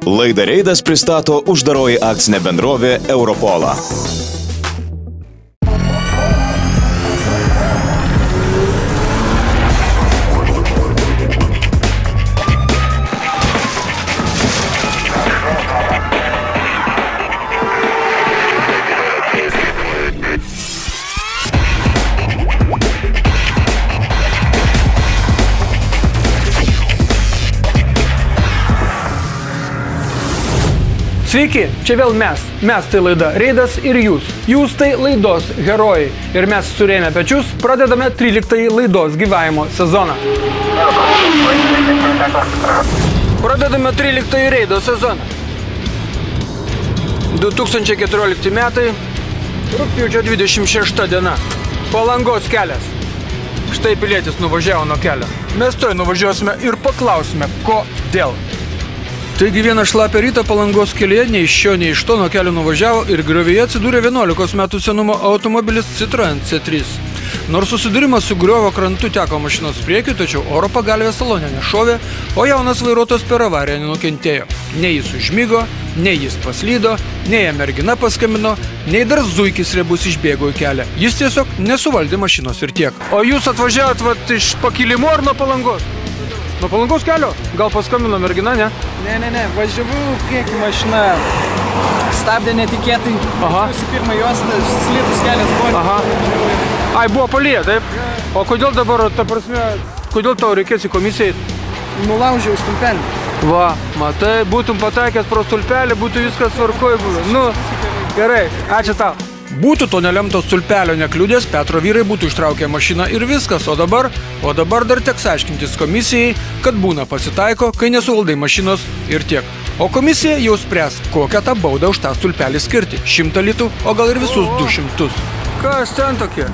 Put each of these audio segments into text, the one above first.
Laidą Reidas pristato uždaroji akcinė bendrovė Europola. Sveiki, čia vėl mes. Mes tai laida Reidas ir jūs. Jūs tai laidos herojai. Ir mes surėmę pečius pradedame 13 laidos gyvavimo sezoną. Pradedame 13 Reido sezoną. 2014 metai, rugpjūčio 26 diena. Palangos kelias. Štai pilietis nuvažiavo nuo kelio. Mes toj nuvažiuosime ir paklausime, kodėl. Taigi vieną šlapę rytą Palangos kelyje nei iš šio, nei iš to nuo kelio nuvažiavo ir griovyje atsidūrė 11 metų senumo automobilis Citroen C3. Nors susidūrimas su griovio krantu teko mašinos priekiu, tačiau oro pagalvė salone nešovė, o jaunas vairuotojas per avariją nenukentėjo. Nei jis užmigo, nei jis paslydo, nei jam mergina paskambino, nei dar zuikis riebus išbėgo į kelią. Jis tiesiog nesuvaldė mašinos ir tiek. O jūs atvažiavot iš Pakilimo ar nuo Palangos? Nuo Palangos kelio? Gal paskambino mergina, ne? Ne, važiavau priekį mašina, stabdė netikėtai. Su pirmą juostą, slidus kelias buvo. Ai, buvo palyja, taip? O kodėl dabar, ta prasme, kodėl tau reikės į komisiją? Nulaužiau stulpelį. Va, matai, būtum pataikęs pro stulpelį, būtų viskas tvarkoj buvę. Nu, gerai, ačiū tau. Būtų to nelemto stulpelio nekliudęs, Petro vyrai būtų ištraukę mašiną ir viskas, o dabar dar teks aiškintis komisijai, kad būna pasitaiko, kai nesuvaldai mašinos ir tiek. O komisija jau spręs, kokią tą baudą už tą stulpelį skirti. 100 litų, o gal ir visus 200. Kas ten tokie?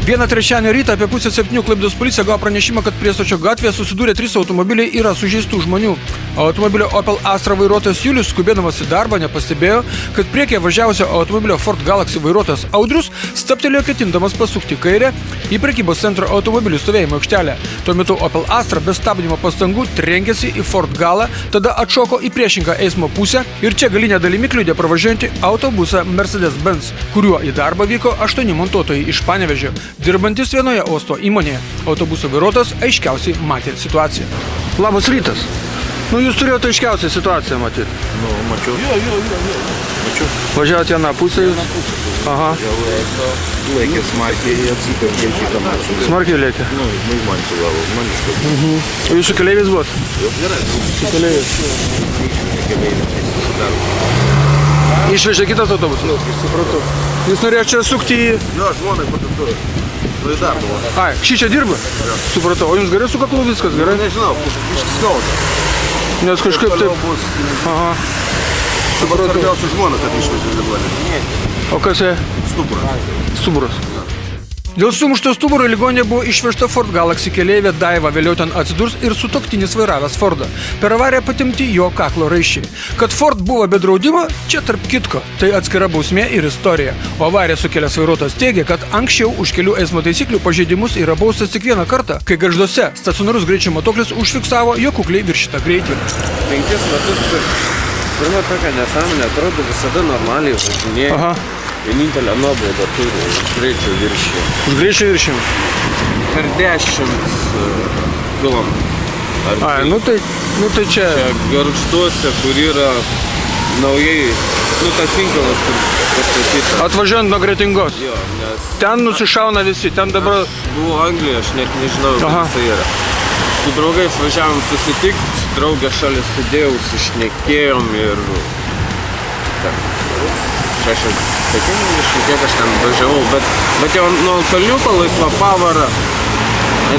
Vieną trečiadienio rytą apie pusę 7 Klaipėdos policija gavo pranešimą, kad Priestočio gatvėje susidūrė 3 automobiliai ir yra sužeistų žmonių. Automobilio Opel Astra vairuotojas Julius, skubėdamas į darbą, nepastebėjo, kad priekyje važiavusio automobilio Ford Galaxy vairuotojas Audrius stabtelėjo ketindamas pasukti kairę į prekybos centro automobilių stovėjimo aikštelę. Tuo metu Opel Astra be stabdymo pastangų trenkėsi į Ford Galą, tada atšoko į priešingą eismo pusę ir čia galinė dalimi kliudė pravažiuojantį autobusą Mercedes-Benz, kuriuo į darbą vyko 8 montuotojai iš Panevėžio, dirbantis vienoje uosto įmonėje. Autobuso vairuotojas aiškiausiai matė situaciją. Labas rytas. Nu, jūs turėjote aiškiausią situaciją matyti. Nu, mačiau. Jo. Mačiau. Važiavote vieną pusę jūs? Aha. Jau laikė smarkiai atsipirkė kitą mašiną. Smarkiai lėkė? Nu, man sulavo, man iš to. O jūs su keleiviais buvot? Jau gerai. Su keleiviais. Išvežė kitas autobusas? Nu, supratau. Jūs norėjote čia sukti į... Jo, žmonai parduotuvė. Nu, į darbą. Ai, šį čia dirba? Jo. Supratau. O jums gerai su kaklu viskas, gerai? Nežinau, kažkaip skauda. Nes kažkaip taip... bus... Aha. Dabar svarbiausia žmona, kad išvežė ligoninę. O kas jie? Stuburas. Stuburas. Dėl sumušto stuburo į ligoninę buvo išvežta Ford Galaxy keleivė Daiva, vėliau ten atsidurs ir sutuoktinis vairavęs Fordą. Per avariją patimti jo kaklo raiščiai. Kad Ford buvo be draudimo, čia tarp kitko. Tai atskira bausmė ir istorija. O avariją sukėlęs vairuotojas teigia, kad anksčiau už kelių eismo taisyklių pažeidimus yra baustas tik vieną kartą, kai Gargžduose stacionarus greičio matuoklis užfiksavo jo kukliai viršytą greitį. 5 metus pirma tokia nesąmonė, atrodo visada normaliai važinėja. Aha. Vienintelę nuobaudą turi už greičio viršijimą. Už greičio viršijimą? Per 10 kilometrų. Ai, nu tai čia... Čia Gargžduose, kur yra naujai, tas inkalas, kur pastatytas. Atvažiuojant nuo Kretingos. Jo, nes... Ten nusišauna visi, ten dabar... Aš buvau Anglijoje, aš net nežinau, kad tai yra. Su draugais važiavom susitikti, draugė šalia sėdėjau, sušnekėjom ir... 60, kiek aš ten važiavau, bet jau nuo kalniuko laisva pavara.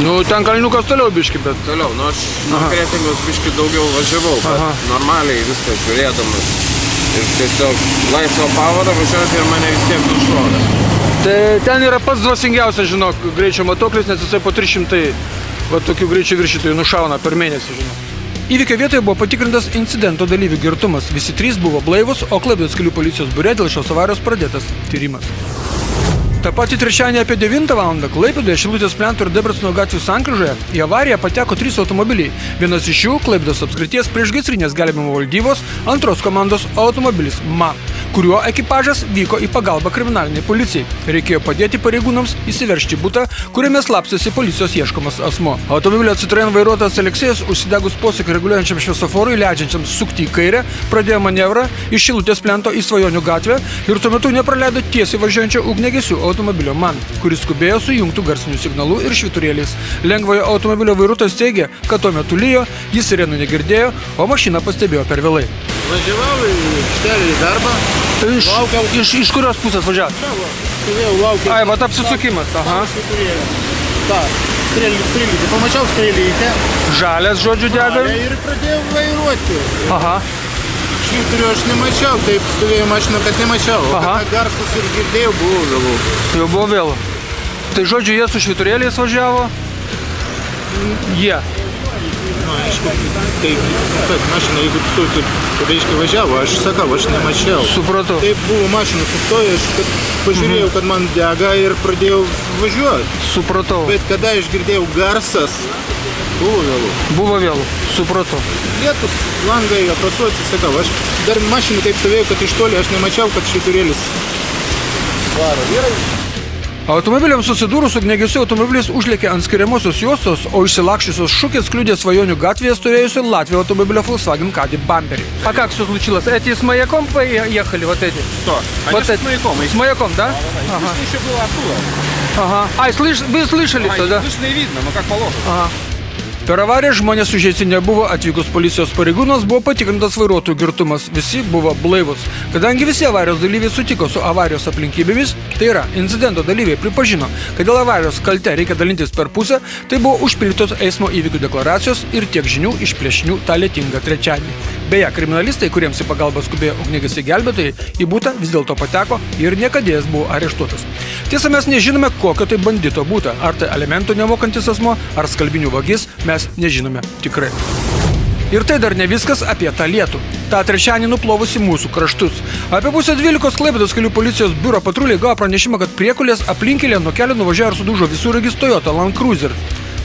Nu, ten kalniukas toliau biški, bet... Toliau, nu aš nuo Kretingos biški daugiau važiavau, bet normaliai viską žiūrėdamas. Ir tiesiog laisva pavara važiuoti ir mane vis tiek nušovė. Tai ten yra pats dvasingiausias, žinok, greičio matuoklis, nes jisai po 300 tokių greičio viršytojų nušauna per mėnesį, žinok. Įvykio vietoje buvo patikrintas incidento dalyvių girtumas. Visi 3 buvo blaivus, o Klaipėdos kelių policijos biure dėl šios avarijos pradėtas tyrimas. Ta pati trečiadienį apie 9 val. Klaipėdoje Šilutės plento ir Debreceno gatvių sankryžoje į avariją pateko 3 automobiliai. Vienas iš jų Klaipėdos apskrities priešgaisrinės gelbėjimo valdybos antros komandos automobilis MAN, kuriuo ekipažas vyko į pagalbą kriminaliniai policijai. Reikėjo padėti pareigūnams įsiveržti į butą, kuriame slapstėsi policijos ieškomas asmo. Automobilio Citroen vairuotojas Aleksėjas užsidegus posūkį reguliuojančiam šviesoforui, leidžiančiam sukti į kairę, pradėjo manevrą iš Šilutės plento į Svajonių gatvę ir tuo metu nepraleido tiesiai važiuojančio ugniagesių automobilio MAN, kuris skubėjo su įjungtų garsiniu signalu ir švyturėliais. Lengvojo automobilio vairuotojas teigė, kad tuo metu lijo, jis sirenų negirdėjo, o mašiną pastebėjo per vėlai. Važiavau į aikštelę į darbą. Iš kurios pusės važiavo? Stovėjau, laukiau. Ai, vat apsisukimas, aha. Ta, strėlytė. Pamačiau strėlytę. Žalias, žodžiu, dega. Ir pradėjau vairuoti. Aha. Švyturio aš nemačiau, taip stovėjau mašiną, kad nemačiau. O Aha. kad garsas ir girdėjau, buvo vėlu. Jau buvo vėlu. Tai žodžiu, jie su švyturėliais važiavo? Jie. Na, aišku, tai kad mašina, jeigu tu reiškia važiavo, aš sakau, aš nemačiau. Supratau. Taip buvo mašina sustojo, aš kad pažiūrėjau, kad man dega ir pradėjau važiuoti. Supratau. Bet kada aš girdėjau garsas, buvo vėlu. Buvo vėlu. Supratau. Lietus, langai, aprasuoti, sakau, aš dar mašinį taip stovėjau, kad iš toli aš nemačiau, kad šiturėlis varo. Automobiliams susidūrus ugniagesių automobilis užlėkė ant skiriamosios juostos, o išsilakščiusios šukės kliudė Svajonių gatvėje stovėjusių Latvijos automobilio Volkswagen Caddy бампери. А как все случилось? Эти с маяком поехали, вот эти? Что? Вот эти. С маяком, да? Ага. Еще было оттуда. Ага. Ай, вы слышали что, да? Слышно и видно, но как положено. Ага. Per avariją žmonės sužeisti nebuvo, atvykus policijos pareigūnas buvo patikrintas vairuotojų girtumas, visi buvo blaivus. Kadangi visi avarijos dalyviai sutiko su avarijos aplinkybėmis, tai yra, incidento dalyviai pripažino, kad dėl avarijos kalte reikia dalintis per pusę, tai buvo užpildytos eismo įvykių deklaracijos ir tiek žinių iš plėšinių tą lietingą trečiadienį. Beje, kriminalistai, kuriems į pagalbą skubėjo ugniagesiai gelbėtojai, į butą vis dėlto pateko ir niekadėjas buvo areštuotas. Tiesa, mes nežinome, kokio tai bandito būta, ar tai alimentų nemokantis asmo, ar skalbinių vagis, mes nežinome tikrai. Ir tai dar ne viskas apie tą lietų. Ta trečiadienį nuplovusi mūsų kraštus. Apie pusę 12 Klaipėdos kelių policijos biuro patruliai gavo pranešimą, kad priekulės aplinkelėje nuo kelio nuvažiavo ir sudužo visureigis Toyota Land Cruiser.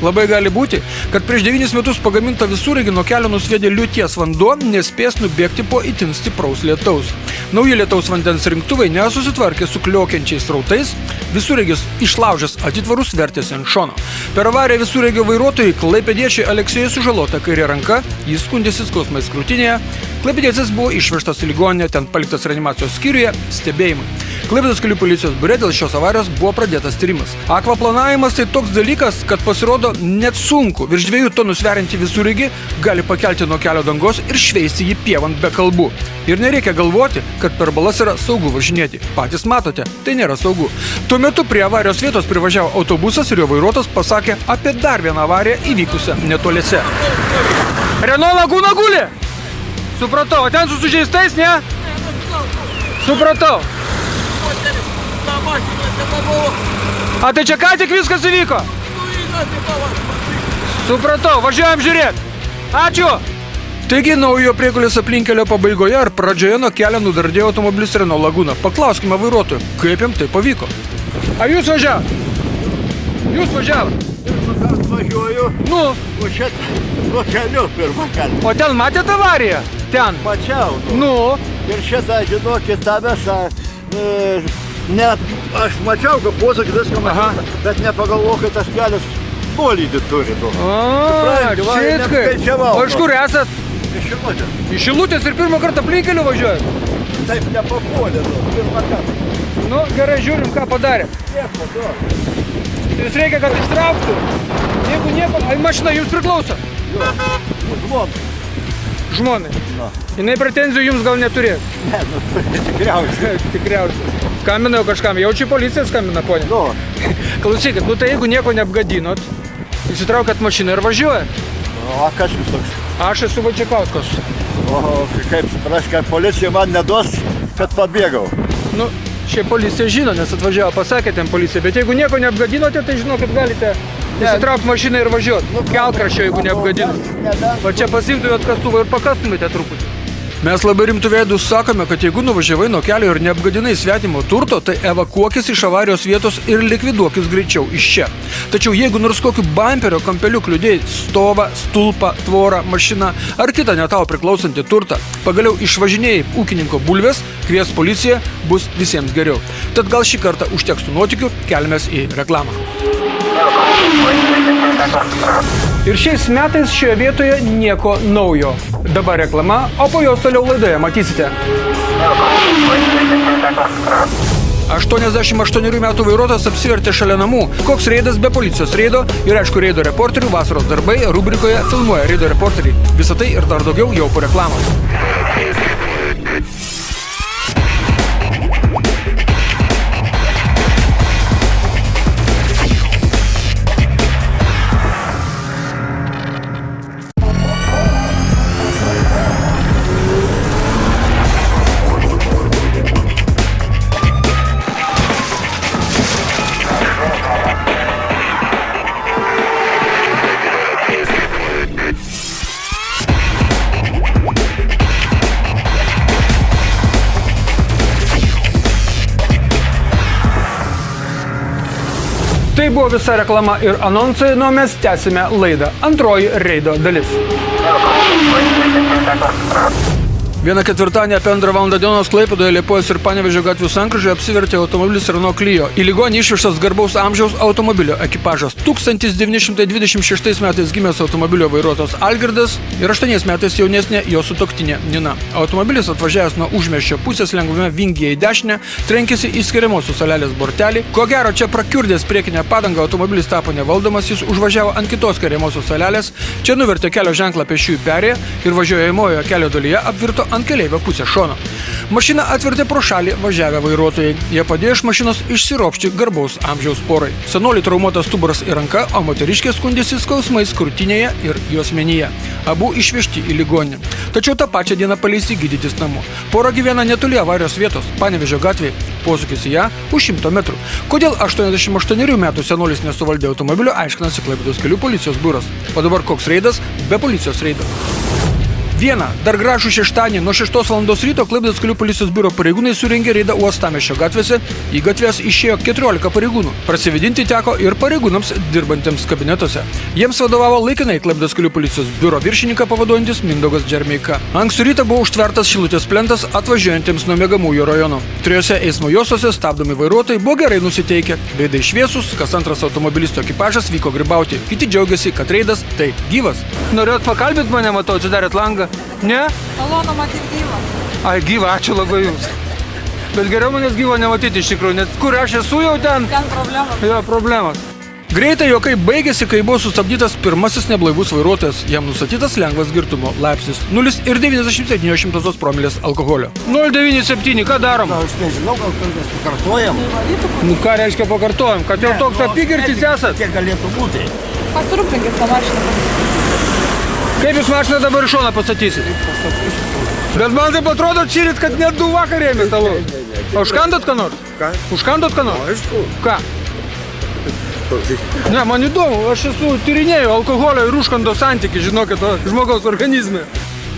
Labai gali būti, kad prieš 9 metus pagaminta visureigį nuo kelio nusviedė liūties vanduo, nespės nubėgti po itin stipraus lietaus. Nauji lietaus vandens rinktuvai nesusitvarkė su kliokiančiais srautais, visureigis išlaužęs atitvarus vertėsi ant šono. Per avariją visureigio vairuotojai klaipėdiečiai Aleksėjui sužalota kairė ranka, jis skundėsi skausmais krūtinėje. Klaipėdietis buvo išvežtas į ligoninę, ten paliktas reanimacijos skyriuje stebėjimui. Klaipėdos kelių policijos biure dėl šios avarijos buvo pradėtas tyrimas. Akvaplanavimas tai toks dalykas, kad pasirodo net sunku. Virš 2 tonų sveriantį visureigį gali pakelti nuo kelio dangos ir šveisti jį pievant be kalbų. Ir nereikia galvoti, kad per balas yra saugu važinėti. Patys matote, tai nėra saugu. Tuo metu prie avarijos vietos privažiavo autobusas ir jo vairuotojas pasakė apie dar vieną avariją įvykusią netoliese. Renault Laguna guli? Supratau, o ten su sužeistais, ne? Supratau. A tai čia ką tik viskas įvyko? Supratau, važiuojam žiūrėti. Ačiū. Taigi naujo priekulės aplinkelio pabaigoje ar pradžioje nuo kelio nudardėjo automobilis Renault Laguna. Paklauskime vairuotojų, kaip jam tai pavyko. Ar jūs važiavot? Jūs važiavot? Važiuoju, Nu, o čia nuo keliu pirmą kartą. o ten matėt avariją? Ten. Mačiau. Nu, Ir šitą, žinokit, tą visą, net aš mačiau, kad posakį viską Aha. mačiau, bet nepagalvojau, kad tas kelias polydį turi. Nu. a, Supranti, va, šitkai. neapskaičiavau. O iš kur esat? Iš Šilutės. Iš Šilutės ir pirmą kartą aplinkeliu važiuojat? Taip nepapuolė, nu, pirmą kartą. Nu, gerai, žiūrim, ką padarė. Nieko, nu. Jūs reikia, kad ištrauktų. Jeigu nieko, ai mašina jums priklauso. Žmona. Žmonai. Jinai pretenzijų jums gal neturės. Ne, nu, tikriausiai. Tikriausiai. Skambina jau kažkam. Jaučiu policija skambina, ponė. Nu, Klausykit, nu tai jeigu nieko neapgadinot, įsitraukėt mašiną ir važiuojat. o kas jūs toks? Aš esu Vačiakauskas. O, kaip supras, kad policija man neduos, kad pabėgau. Nu, šiaip policija žino, nes atvažiavo, pasakė ten policija. Bet jeigu nieko neapgadinote, tai žinokit, galite įsitraukti mašiną ir važiuoti. Kelkraščio, jeigu neapgadinot. Va čia pasimtumėt kastuvą ir pakastumėte truputį. Mes labai rimtų veidų sakome, kad jeigu nuvažiavai nuo kelio ir neapgadinai svetimo turto, tai evakuokis iš avarijos vietos ir likviduokis greičiau iš čia. Tačiau jeigu nors kokiu bamperio kampeliu kliudėjai stovą, stulpą, tvorą, mašiną ar kitą ne tau priklausantį turtą, pagaliau išvažinėjai ūkininko bulves, kvies policiją, bus visiems geriau. Tad gal šį kartą užteks tų nuotykių, keliamės į reklamą. Ir šiais metais šioje vietoje nieko naujo. Dabar reklama, o po jos toliau laidoje matysite. 88 metų vairuotojas apsivertė šalia namų. Koks reidas be policijos reido ir aišku reido reporterių vasaros darbai rubrikoje filmuoja reido reporteriai. Visą tai ir dar daugiau jau po reklamos. Tai buvo visa reklama ir anonsai, nuo mes tęsime laidą. Antroji reido dalis. 1:04 apie 2 val. Dienos Klaipėdoje, Liepojos ir Panevėžio gatvių sankryžoje apsivertė automobilis Renault Clio. Į ligonį išvežtas garbaus amžiaus automobilio ekipažas. 1926 metais gimęs automobilio vairuotojas Algirdas ir 8 metais jaunesnė jo sutuoktinė Nina. Automobilis atvažiavęs nuo užmiesčio pusės lengvame vingyje į dešinę, trenkėsi į skiriamosios salelės bortelį. Ko gero, čia prakiurdęs priekinę padangą automobilis tapo nevaldomas, jis užvažiavo ant kitos skiriamosios salelės, čia nuvertė kelio ženklą pėsčiųjų perėją ir važiuojamojoje kelio dalyje apvirto ant keleivio pusės šono. Mašiną atvertė pro šalį važiavę vairuotojai. Jie padėjo iš mašinos išsiropšti garbaus amžiaus porai. Senoliui traumuotas stuburas ir ranka, o moteriškė skundėsi skausmais krūtinėje ir juosmenyje. Abu išvežti į ligoninę. Tačiau tą pačią dieną paleisti gydytis namo. Pora gyvena netoli avarijos vietos, Panevėžio gatvėje. Posūkis į ją už 100 metrų. Kodėl 88 metų senolis nesuvaldė automobilio, aiškinasi Klaipėdos kelių policijos biuras. O dabar koks reidas be policijos reido. Viena. Dar gražų šeštadienį nuo 6 val. Ryto Klaipėdos kelių policijos biuro pareigūnai surengė reidą Uostamiesčio gatvėse. Į gatves išėjo 14 pareigūnų. Prasivedinti teko ir pareigūnams dirbantiems kabinetuose. Jiems vadovavo laikinai Klaipėdos kelių policijos biuro viršininką pavaduojantis Mindaugas Džermeika. Ankstų rytą buvo užtvertas Šilutės plentas atvažiuojantiems nuo miegamųjų rajonų. Trijose eismo juostose stabdomi vairuotojai buvo gerai nusiteikę. Veidai šviesūs, kas antras automobilisto ekipažas vyko grybauti. Kiti džiaugiasi, kad reidas tai gyvas. Norėjot pakalbėti mane, matau, atsidarėt langą. Ne? Malonu matyti gyvą. Ai, gyva, ačiū labai jums. Bet geriau manęs gyvo nematyti iš tikrųjų, nes kur aš esu jau ten? Ten problemas. Jo, problemas. Greitai juokai baigėsi, kai buvo sustabdytas pirmasis neblaivus vairuotojas. Jam nustatytas lengvas girtumo laipsnis 0,97 promilės alkoholio. 0,97, ką darom? Aš nežinau, gal kartais pakartojam. Nu ką reiškia pakartojam, kad jau toks apygirtis esat? Kiek galėtų būti? Pasirūpinkit tą mašiną. Kaip jūs mašiną dabar į šoną pastatysit? Bet man taip atrodo čyrit, kad net 2 vakarė ėmė talu. O užkandot ką nors? Ką? Užkandot ką nors? Aišku. Ką? Ne, man įdomu, aš tyrinėju alkoholio ir užkando santykį, žinokit, žmogaus organizme.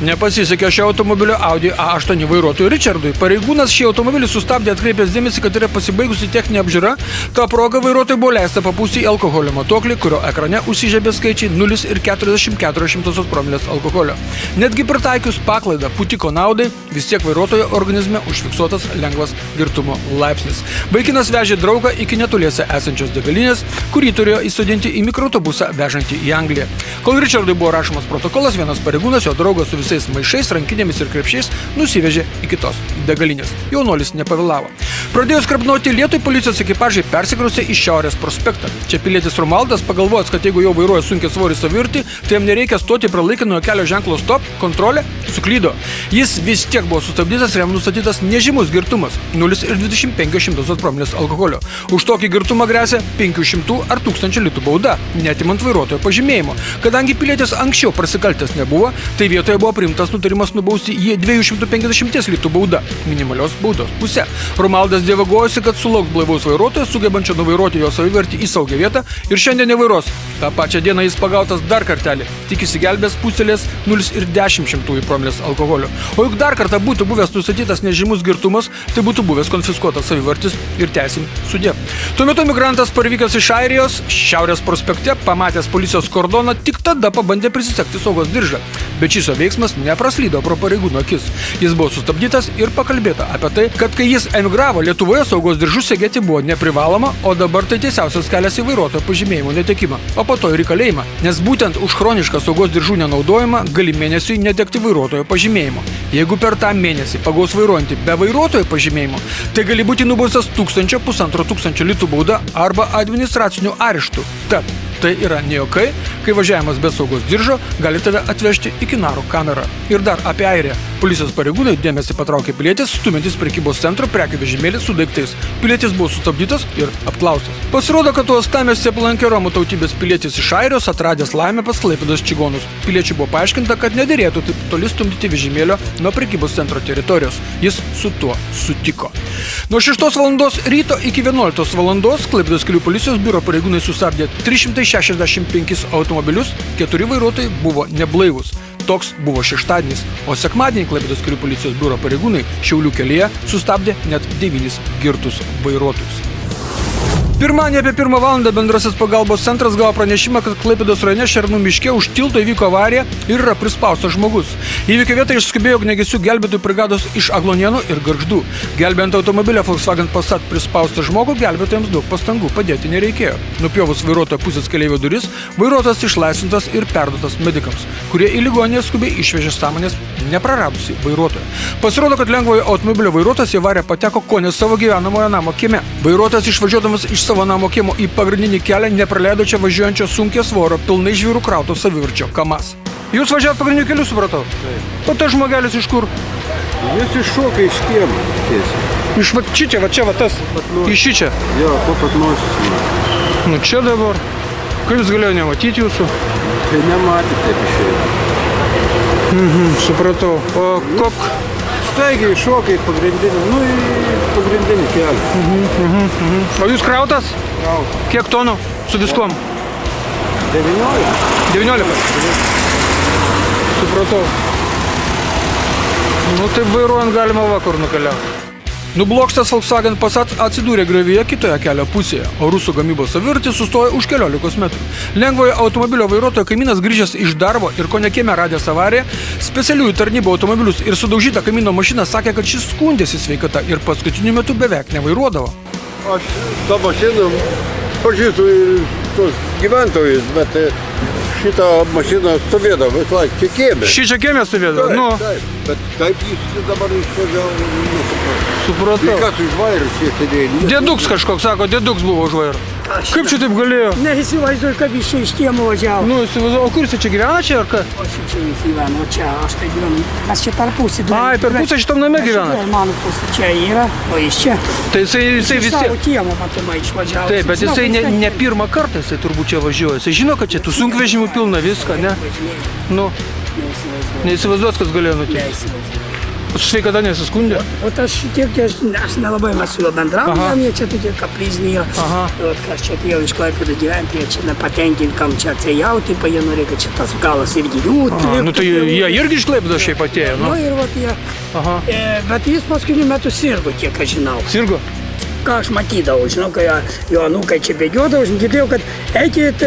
Nepasisekė šio automobilio Audi A8 vairuotojui Richardui. Pareigūnas šį automobilį sustabdė atkreipęs dėmesį, kad yra pasibaigusi techninė apžiūra. Ta proga vairuotojui buvo leista papūsti į alkoholio matuoklį, kurio ekrane užsižiebė skaičiai 0,44 promilės alkoholio. Netgi pritaikius paklaidą pūtiko naudai, vis tiek vairuotojo organizme užfiksuotas lengvas girtumo laipsnis. Vaikinas vežė draugą iki netoliese esančios degalinės, kurį turėjo įsodinti į mikroautobusą vežantį į Angliją. Kol Richardui buvo rašomas protokolas, vienas pareigūnas jo draugas su visais maišais, rankinėmis ir krepšiais nusivežė į kitos degalinės. Jaunuolis nepavėlavo. Pradėjus krapnoti lietui, policijos ekipažai persikraustė į Šiaurės prospektą. Čia pilietis Romaldas pagalvojęs, kad jeigu jau vairuoja sunkiai svorį savirtį, tai jam nereikia stoti prie laikinojo kelio ženklo stop, kontrolė, suklydo. Jis vis tiek buvo sustabdytas ir jam nustatytas nežymus girtumas 0,25 promilės alkoholio. Už tokį girtumą gresia 500 ar 1000 litų bauda, netimant vairuotojo pažymėjimo. Kadangi pilietis anksčiau prasikaltęs nebuvo, tai vietoje buvo priimtas nutarimas nubausti jį 250 litų bauda, minimalios baudos pusė. Romaldas Jis dievagojosi, kad sulauks blaivaus vairuotojo, sugebančio nuvairuoti jo savivertį į saugią vietą ir šiandien nevairuos. Ta pačia diena jis pagautas dar kartelį, tik įsigelbės pustelės 0,10 promilės alkoholio. O juk dar kartą būtų buvęs nustatytas nežymus girtumas, tai būtų buvęs konfiskuotas savivartis ir teisim sudė. Tuo metu migrantas parvykęs iš Airijos, Šiaurės prospekte, pamatęs policijos kordoną, tik tada pabandė prisisegti saugos diržą. Bet šis jo veiksmas nepraslydo pro pareigūno akis. Jis buvo sustabdytas ir pakalbėta apie tai, kad kai jis emigravo, Lietuvoje saugos diržus segėti buvo neprivaloma, o dabar tai tiesiausias kelias į vairuotojo pažymėjimo netekimą, o po to ir į kalėjimą. Nes būtent už chronišką saugos diržų nenaudojimą gali mėnesiui netekti vairuotojo pažymėjimo. Jeigu per tą mėnesį pagaus vairuojantį be vairuotojo pažymėjimo, tai gali būti nubaustas 1000–1500 litų bauda arba administraciniu areštu. Tad tai yra ne juokai, kai važiavimas be saugos diržo gali tave atvežti į Kinaro kamerą. Ir dar apie Airiją. Policijos pareigūnai dėmesį patraukė pilietis, stumiantis prekybos centro prekių vežimėlį su daiktais. Pilietis buvo sustabdytas ir apklaustas. Pasirodo, kad uostamiestyje aplankė romų tautybės pilietis iš Airijos, atradęs laimę pas Klaipėdos čigonus. Piliečiui buvo paaiškinta, kad nederėtų taip toli stumdyti vežimėlio nuo prekybos centro teritorijos. Jis su tuo sutiko. Nuo 6 valandos ryto iki 11 valandos Klaipėdos kelių policijos biuro pareigūnai sustabdė 365 automobilius, 4 vairuotojai buvo neblaivūs. Toks buvo šeštadienis, o sekmadienį Klaipėdos kelių policijos biuro pareigūnai Šiaulių kelyje sustabdė net 9 girtus vairuotojus. Pirmadienį apie 1 valandą bendrasis pagalbos centras gavo pranešimą, kad Klaipėdos rajone Šernų miške už tilto įvyko avarija ir yra prispaustas žmogus. Įvykio vietą išskubėjo ugniagesių gelbėtojų brigados iš Aglonėnų ir Gargždų. Gelbėjant automobilio Volkswagen Passat prispaustą žmogų, gelbėtojams daug pastangų padėti nereikėjo. Nupjovus vairuotojo pusės keleivio duris, vairuotojas išlaisvintas ir perduotas medikams, kurie į ligoninę skubiai išvežė sąmonės nepraradusi vairuotoją. Pasirodo, kad lengvojo automobilio vairuotojas į avariją pateko kone savo gyvenamojo namo kieme. Vairuotojas išvažiuodamas iš savo namo kiemo į pagrindinį kelią nepraleido čia važiuojančio sunkiai svorio pilnai žvyrų krauto savivarčio KAMAZ. Jūs važiavot pagrindiniu keliu, supratau? Taip. O tas žmogelis iš kur? Jis iššoka iš kiemo tiesiai. Iš va čia, va tas. Iš čia. Jo, po pat nosis. Nu čia dabar. Kaip jis galėjo nematyti jūsų? Tai nematė taip išėjo. Supratau. O kok? Staigiai iššoka į pagrindinį kelią. O jūs krautas? Krautas. Kiek tonų su viskom? 19. 19? Supratau. Nu taip vairuojant galima vakar nukeliauti. Nublokštas Volkswagen Passat atsidūrė griovyje kitoje kelio pusėje, o rusų gamybos savivartis sustojo už 15 metrų. Lengvojo automobilio vairuotojo kaimynas grįžęs iš darbo ir kone kieme radęs avariją, specialiųjų tarnybų automobilius ir sudaužytą kaimyno mašiną sakė, kad šis skundėsi sveikata ir paskutiniu metu beveik nevairuodavo. Aš tą mašiną pažįstu tos gyventojus, bet šitą mašiną stovėdavo, čia kieme. Ši čia kieme stovėdavo? Nu. Taip, bet kaip jis dabar išvažiavo, nesupratau. Supratau. Ir kas už vairo čia sėdėjo? Dėduks kažkoks, sako, dėduks buvo už vairo. Kaip čia taip galėjo? Neįsivaizduoju, kad iš čia iš kiemo važiavo. Nu, įsivaizduoju, o kur jis čia gyvena čia ar ką? O čia gyvena, o čia aš tai gyvenu. Mes čia per pusę. Ai, per pusę šitam name gyvena? Mano pusė čia yra, o jis čia. Tai jisai vis tiek. Savo kiemo matomai išvažiavo. Taip, bet jisai ne pirmą kartą jisai turbūt čia važiuoja. Jisai žino, kad čia tų sunkvežimių pilna viską, ne? Nu, neįsivaizduot, kas galėjo nutikti. O su sveikata nesiskundė? O aš tiek, aš nelabai mes su juo bendraujam, jie čia tokie kaprizniai yra. O kas čia atėjo iš Klaipėdos gyventi, jie čia nepatenkinti, kam čia atsijauti, jie norėjo, kad čia tas galas irgi liūtų. Nu tai jie irgi iš Klaipėdos šiaip atėjo, nu? Nu ir vat jie. Bet jis paskutiniu metu sirgo, kiek aš žinau. Sirgo? Ką aš matydavau, žinau, kai jo anūkai čia bėgiodavo, aš girdėjau, kad eikit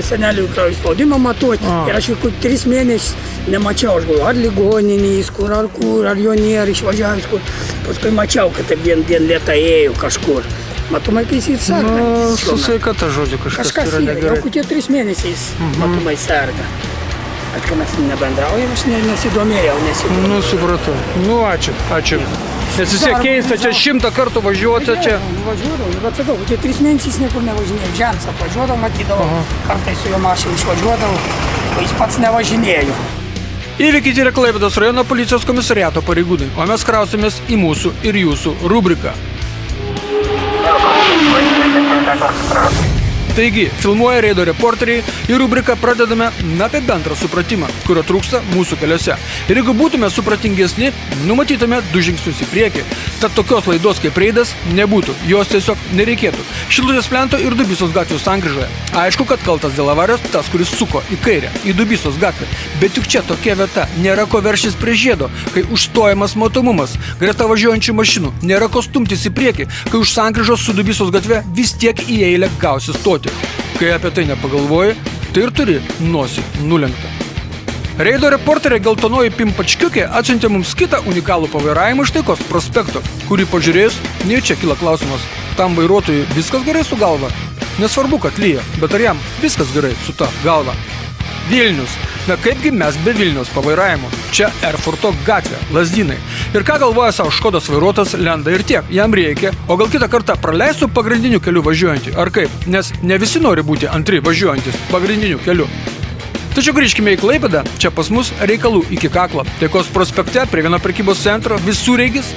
senelių kraujo spaudimą matuoti. Ir aš jau 3 mėnesius nemačiau, aš galvoju, ar ligoninės, ar jo nėra išvažiavęs, kur. Paskui mačiau, kad taip vien lėtai ėjo kažkur. Matomai, kai jis ir serga. Nu, su sveikata, žodžiu, kažkas yra negerai. Jau kokie 3 mėnesiais matomai serga. Bet kai mes nebendraujam, aš nesidomėjau. Nu, supratau. Nu, ačiū. Nes vis tiek keista, čia 100 kartų važiuoti čia. Važiuodavau, bet sakau, tie 3 mėnesiais niekur nevažinėjau. Žemės apvažiuodavau, matydavau, kartais su jo mašinu išvažiuodavau, o jis pats nevažinėjo. Įvykį tyrė Klaipėdos rajono policijos komisariato pareigūnai, o mes krausimės į mūsų ir jūsų rubriką. Taigi, filmuoja reido reporteriai ir rubriką pradedame apie bendrą supratimą, kurio trūksta mūsų keliuose. Ir jeigu būtume supratingesni, numatytume 2 žingsnius į priekį. Tad tokios laidos kaip reidas nebūtų, jos tiesiog nereikėtų. Šilutės plento ir Dubysos gatvių sankryžoje. Aišku, kad kaltas dėl avarijos tas, kuris suko į kairę, į Dubysos gatvę. Bet juk čia tokia vieta, nėra ko verštis prie žiedo, kai užstojamas matomumas, greta važiuojančių mašinų, nėra ko stumtis į priekį, kai už sankryžos su Dubysos gatve vis tiek į eilę gausi stoti. Kai apie tai nepagalvoji, tai ir turi nosį nulenktą. Reido reporterė geltonoji Pimpačkiukė atsiuntė mums kitą unikalų pavairavimą iš Taikos prospekto, kurį pažiūrėjus, nei čia kyla klausimas, tam vairuotojui viskas gerai su galva? Nesvarbu, kad lyja, bet ar jam viskas gerai su ta galva? Vilnius. Na kaipgi mes be Vilniaus pavairavimo? Čia Erfurto gatvė, Lazdynai. Ir ką galvoja savo Škodos vairuotojas, lenda ir tiek, jam reikia, o gal kitą kartą praleistų pagrindiniu keliu važiuojantį, ar kaip? Nes ne visi nori būti antri važiuojantis pagrindiniu keliu. Tačiau grįžkime į Klaipėdą, čia pas mus reikalų iki kaklo. Taikos prospekte prie vieno prekybos centro visureigis,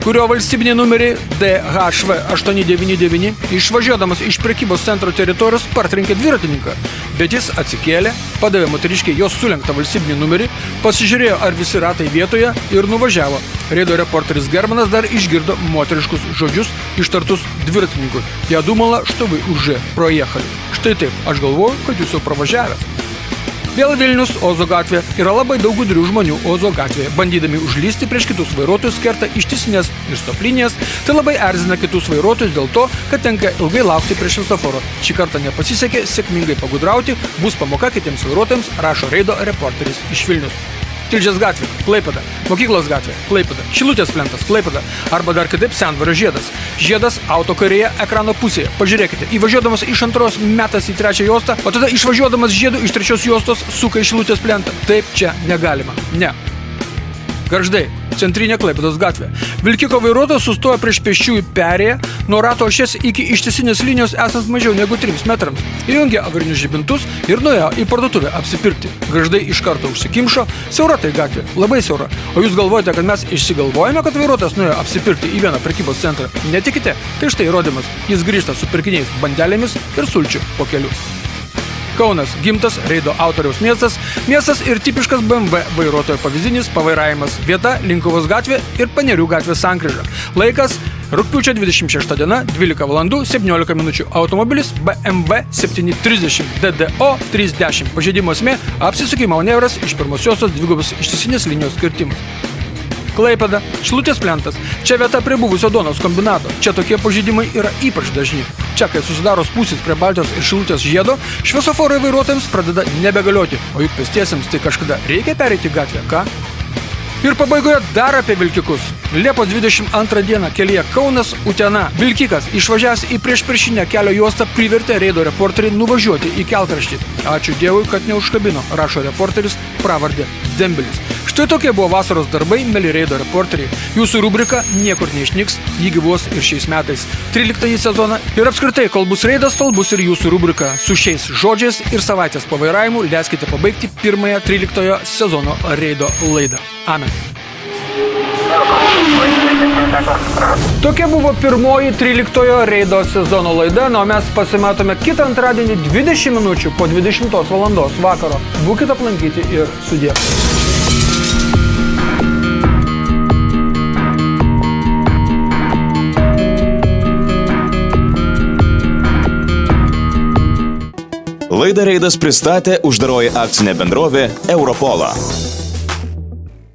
kurio valstybiniai numeriai DHV 899, išvažiuodamas iš prekybos centro teritorijos partrenkė dviratininką. Bet jis atsikėlė, padavė moteriškiai jos sulenktą valstybinį numerį, pasižiūrėjo, ar visi ratai vietoje ir nuvažiavo. Reido reporteris Germanas dar išgirdo moteriškus žodžius ištartus dviratininkui. Я думала, что вы уже проехали. Štai taip, aš galvoju, kad jūs jau pravažiavę. Vėl Vilnius, Ozo gatvė. Yra labai daug gudrių žmonių Ozo gatvėje. Bandydami užlysti prieš kitus vairuotojus kerta ištisinės ir stoplinės, tai labai erzina kitus vairuotojus dėl to, kad tenka ilgai laukti prie šviesoforo. Šį kartą nepasisekė sėkmingai pagudrauti, bus pamoka kitiems vairuotojams, rašo reido reporteris iš Vilnius. Tilžės gatvė, Klaipėda, Mokyklos gatvė, Klaipėda, Šilutės plentas, Klaipėda, arba dar kitaip Sendvario žiedas. Žiedas auto kairėje ekrano pusėje. Pažiūrėkite, įvažiuodamas iš antros metas į trečią juostą, o tada išvažiuodamas žiedu iš trečios juostos suka į Šilutės plentą. Taip čia negalima. Ne. Gargždai, centrinė Klaipėdos gatvė. Vilkiko vairuotojas sustojo prieš pėsčiųjų perėją, nuo rato ašies iki ištisinės linijos esant mažiau negu 3 metrams. Įjungė avarinius žibintus ir nuėjo į parduotuvę apsipirkti. Gargždai iš karto užsikimšo, siaura tai gatvė, labai siaura. O jūs galvojate, kad mes išsigalvojame, kad vairuotojas nuėjo apsipirkti į vieną prekybos centrą? Netikite? Tai štai įrodymas. Jis grįžta su pirkiniais bandelėmis ir sulčių po kelių. Kaunas, gimtas reido autoriaus miestas ir tipiškas BMW vairuotojo pavyzdinis pavairavimas. Vieta Linkuvos gatvė ir Panerių gatvės sankryža. Laikas rugpjūčio 26 diena, 12 valandų 17 minučių. Automobilis BMW 730 DDO 30. Pažeidimo esmė apsisukimo manevras iš pirmosiosios dvigubos ištisinės linijos kirtimas. Klaipėda, Šilutės plentas. Čia vieta prie buvusio duonos kombinato. Čia tokie pažeidimai yra ypač dažni. Čia, kai susidaro spūsis prie Baltijos ir Šilutės žiedo, šviesoforai vairuotojams pradeda nebegalioti, o juk pėstiesiems tai kažkada reikia pereiti gatvę, ką? Ir pabaigoje dar apie vilkikus. Liepos 22 dieną kelyje Kaunas-Utena vilkikas išvažiavęs į priešpriešinę kelio juostą privertė reido reporterį nuvažiuoti į kelkraštį. Ačiū Dievui, kad neužkabino, rašo reporteris pravardė Dembelis. Štai tokie buvo vasaros darbai, mėly reido reporteriai. Jūsų rubrika niekur neišnyks, ji gyvuos ir šiais metais 13 sezoną. Ir apskritai, kol bus reidas, tol bus ir jūsų rubrika. Su šiais žodžiais ir savaitės pavairavimu leiskite pabaigti pirmąją 13 sezono reido laidą. Amen. Tokia buvo pirmoji 13 reido sezono laida, o mes pasimatome kitą antradienį 20 minučių po 20 valandos vakaro. Būkite aplankyti ir sudie. Laidą Reidas pristatė uždaroji akcinė bendrovė Europola.